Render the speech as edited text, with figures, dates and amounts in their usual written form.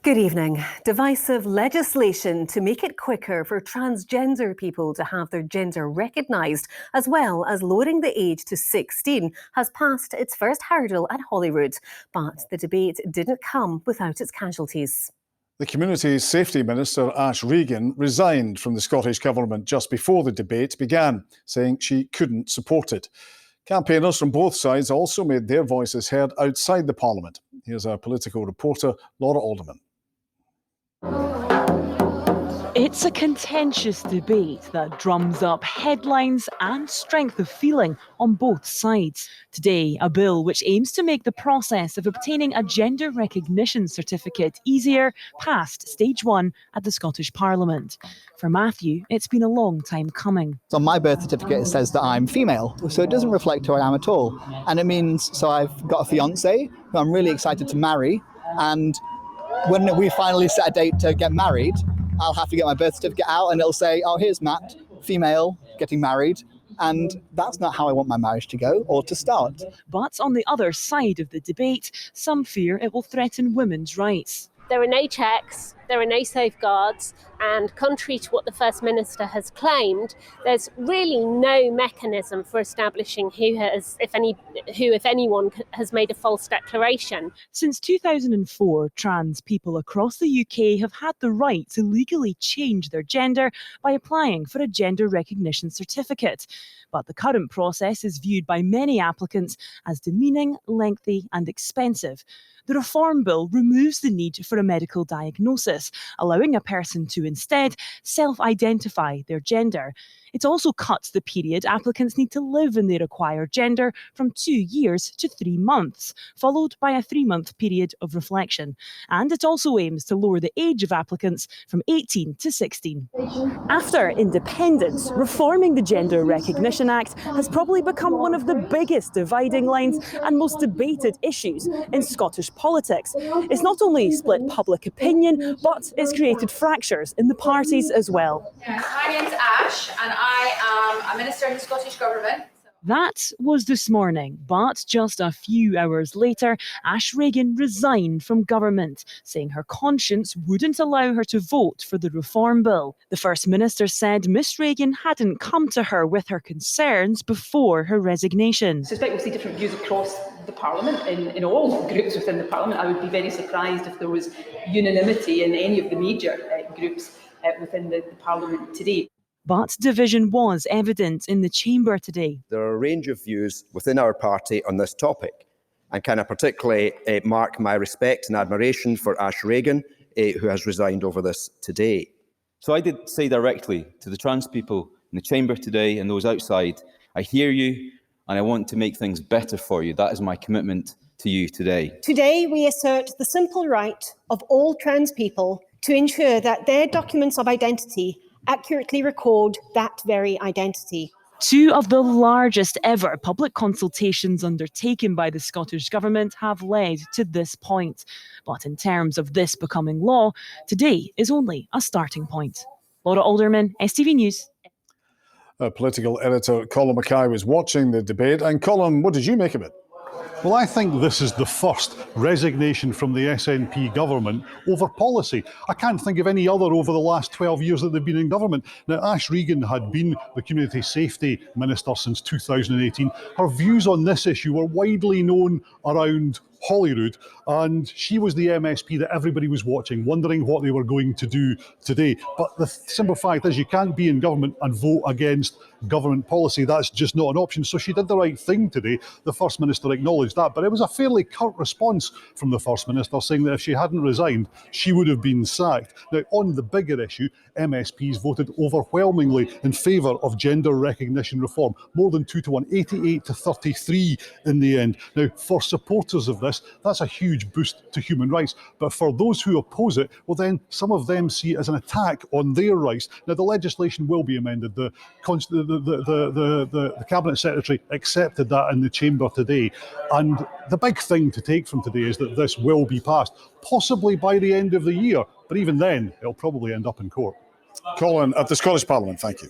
Good evening. Divisive legislation to make it quicker for transgender people to have their gender recognised, as well as lowering the age to 16, has passed its first hurdle at Holyrood. But the debate didn't come without its casualties. The Community Safety Minister, Ash Regan, resigned from the Scottish Government just before the debate began, saying she couldn't support it. Campaigners from both sides also made their voices heard outside the Parliament. Here's our political reporter, Laura Alderman. It's a contentious debate that drums up headlines and strength of feeling on both sides. Today, a bill which aims to make the process of obtaining a gender recognition certificate easier passed stage one at the Scottish Parliament. For Matthew, it's been a long time coming. On my birth certificate, it says that I'm female, so it doesn't reflect who I am at all. And it means, so I've got a fiancé who I'm really excited to marry, and when we finally set a date to get married, I'll have to get my birth certificate out and it'll say, oh, here's Matt, female, getting married. And that's not how I want my marriage to go or to start. But on the other side of the debate, some fear it will threaten women's rights. There are no checks, there are no safeguards, and contrary to what the First Minister has claimed, there's really no mechanism for establishing who, if anyone, has made a false declaration. Since 2004, trans people across the UK have had the right to legally change their gender by applying for a gender recognition certificate. But the current process is viewed by many applicants as demeaning, lengthy and expensive. The Reform Bill removes the need for a medical diagnosis, allowing a person to instead self-identify their gender. It also cuts the period applicants need to live in their acquired gender from 2 years to 3 months, followed by a 3-month period of reflection. And it also aims to lower the age of applicants from 18 to 16. After independence, reforming the Gender Recognition Act has probably become one of the biggest dividing lines and most debated issues in Scottish politics. It's not only split public opinion, but it's created fractures in the parties as well. My name's Ash and I am a minister in the Scottish Government. That was this morning, but just a few hours later, Ash Regan resigned from government, saying her conscience wouldn't allow her to vote for the Reform Bill. The First Minister said Miss Regan hadn't come to her with her concerns before her resignation. I suspect we'll see different views across the Parliament, in all groups within the Parliament. I would be very surprised if there was unanimity in any of the major groups within the Parliament today. But division was evident in the chamber today. There are a range of views within our party on this topic, and can I particularly mark my respect and admiration for Ash Regan, who has resigned over this today. So I did say directly to the trans people in the chamber today and those outside, I hear you and I want to make things better for you. That is my commitment to you today. Today we assert the simple right of all trans people to ensure that their documents of identity accurately record that very identity. Two of the largest ever public consultations undertaken by the Scottish Government have led to this point. But in terms of this becoming law, today is only a starting point. Laura Alderman, STV News. Our political editor Colin Mackay was watching the debate. And Colin, what did you make of it? Well, I think this is the first resignation from the SNP government over policy. I can't think of any other over the last 12 years that they've been in government. Now, Ash Regan had been the Community Safety Minister since 2018. Her views on this issue were widely known around Holyrood, and she was the MSP that everybody was watching, wondering what they were going to do today. But the simple fact is you can't be in government and vote against government policy. That's just not an option. So she did the right thing today. The First Minister acknowledged that, but it was a fairly curt response from the First Minister, saying that if she hadn't resigned, she would have been sacked. Now, on the bigger issue, MSPs voted overwhelmingly in favour of gender recognition reform, more than 2-1, 88 to 33 in the end. Now, for supporters of this, that's a huge boost to human rights. But for those who oppose it, well, then some of them see it as an attack on their rights. Now, the legislation will be amended. The Cabinet Secretary accepted that in the chamber today. And the big thing to take from today is that this will be passed, possibly by the end of the year. But even then, it'll probably end up in court. Colin, at the Scottish Parliament, thank you.